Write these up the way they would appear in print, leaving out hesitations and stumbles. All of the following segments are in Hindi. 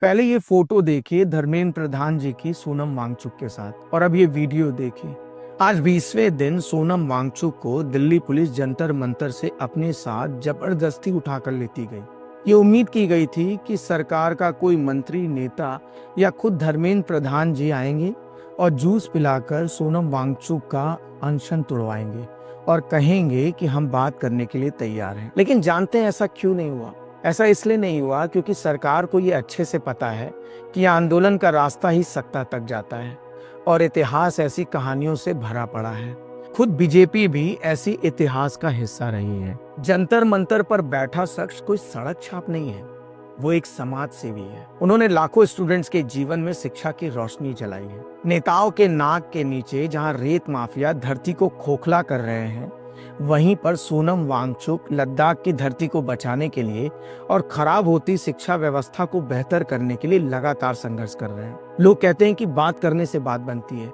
पहले ये फोटो देखिए धर्मेंद्र प्रधान जी की सोनम वांगचुक के साथ, और अब ये वीडियो देखिए। आज 20वें दिन सोनम वांगचुक को दिल्ली पुलिस जंतर मंतर से अपने साथ जबरदस्ती उठाकर लेती गई। ये उम्मीद की गई थी कि सरकार का कोई मंत्री, नेता या खुद धर्मेंद्र प्रधान जी आएंगे और जूस पिलाकर सोनम वांगचुक का अनशन तुड़वाएंगे और कहेंगे कि हम बात करने के लिए तैयार हैं। लेकिन जानते हैं ऐसा क्यों नहीं हुआ? ऐसा इसलिए नहीं हुआ क्योंकि सरकार को ये अच्छे से पता है कि यह आंदोलन का रास्ता ही सत्ता तक जाता है और इतिहास ऐसी कहानियों से भरा पड़ा है। खुद बीजेपी भी ऐसी इतिहास का हिस्सा रही है। जंतर मंतर पर बैठा शख्स कोई सड़क छाप नहीं है, वो एक समाज सेवी है। उन्होंने लाखों स्टूडेंट्स के जीवन में शिक्षा की रोशनी जलाई है। नेताओं के नाक के नीचे जहां रेत माफिया धरती को खोखला कर रहे हैं, वहीं पर सोनम वांगचुक लद्दाख की धरती को बचाने के लिए और खराब होती शिक्षा व्यवस्था को बेहतर करने के लिए लगातार संघर्ष कर रहे हैं। लोग कहते हैं कि बात करने से बात बनती है,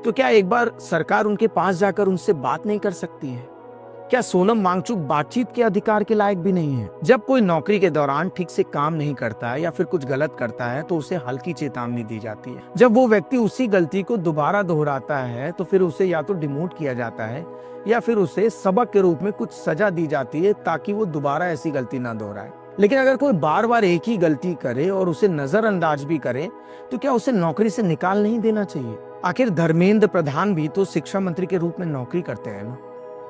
तो क्या एक बार सरकार उनके पास जाकर उनसे बात नहीं कर सकती है? क्या सोनम वांगचुक बातचीत के अधिकार के लायक भी नहीं है? जब कोई नौकरी के दौरान ठीक से काम नहीं करता है या फिर कुछ गलत करता है तो उसे हल्की चेतावनी दी जाती है। जब वो व्यक्ति उसी गलती को दोबारा दोहराता है तो फिर उसे या तो डिमोट किया जाता है या फिर उसे सबक के रूप में कुछ सजा दी जाती है ताकि वो दोबारा ऐसी गलती ना दोहराए। लेकिन अगर कोई बार बार एक ही गलती करे और उसे नजरअंदाज भी करे तो क्या उसे नौकरी से निकाल नहीं देना चाहिए? आखिर धर्मेंद्र प्रधान भी तो शिक्षा मंत्री के रूप में नौकरी करते हैं ना,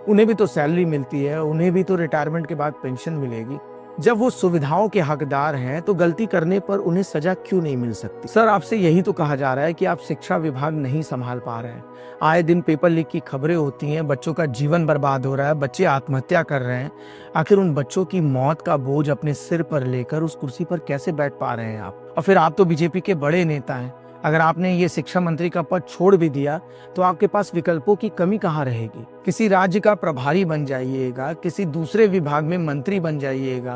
उन्हें भी तो सैलरी मिलती है, उन्हें भी तो रिटायरमेंट के बाद पेंशन मिलेगी। जब वो सुविधाओं के हकदार हैं तो गलती करने पर उन्हें सजा क्यों नहीं मिल सकती? सर, आपसे यही तो कहा जा रहा है कि आप शिक्षा विभाग नहीं संभाल पा रहे हैं। आए दिन पेपर लीक की खबरें होती हैं, बच्चों का जीवन बर्बाद हो रहा है, बच्चे आत्महत्या कर रहे हैं। आखिर उन बच्चों की मौत का बोझ अपने सिर पर लेकर उस कुर्सी पर कैसे बैठ पा रहे हैं आप? और फिर आप तो बीजेपी के बड़े नेता हैं। अगर आपने ये शिक्षा मंत्री का पद छोड़ भी दिया तो आपके पास विकल्पों की कमी कहाँ रहेगी? किसी राज्य का प्रभारी बन जाइएगा, किसी दूसरे विभाग में मंत्री बन जाइएगा,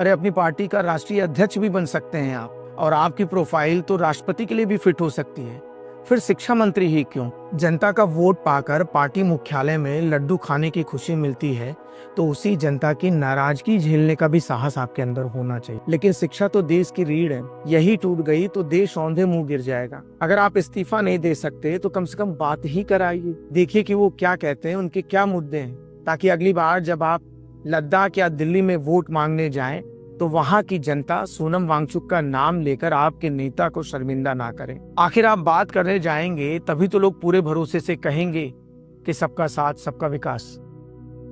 अरे अपनी पार्टी का राष्ट्रीय अध्यक्ष भी बन सकते हैं आप, और आपकी प्रोफाइल तो राष्ट्रपति के लिए भी फिट हो सकती है। फिर शिक्षा मंत्री ही क्यों? जनता का वोट पाकर पार्टी मुख्यालय में लड्डू खाने की खुशी मिलती है तो उसी जनता की नाराजगी झेलने का भी साहस आपके अंदर होना चाहिए। लेकिन शिक्षा तो देश की रीढ़ है, यही टूट गई तो देश औंधे मुंह गिर जाएगा। अगर आप इस्तीफा नहीं दे सकते तो कम से कम बात ही कराइए, देखिए कि वो क्या कहते हैं, उनके क्या मुद्दे हैं, ताकि अगली बार जब आप लद्दाख या दिल्ली में वोट मांगने जाएं तो वहां की जनता सोनम वांगचुक का नाम लेकर आपके नेता को शर्मिंदा ना करे। आखिर आप बात करने जाएंगे तभी तो लोग पूरे भरोसे से कहेंगे कि सबका साथ सबका विकास।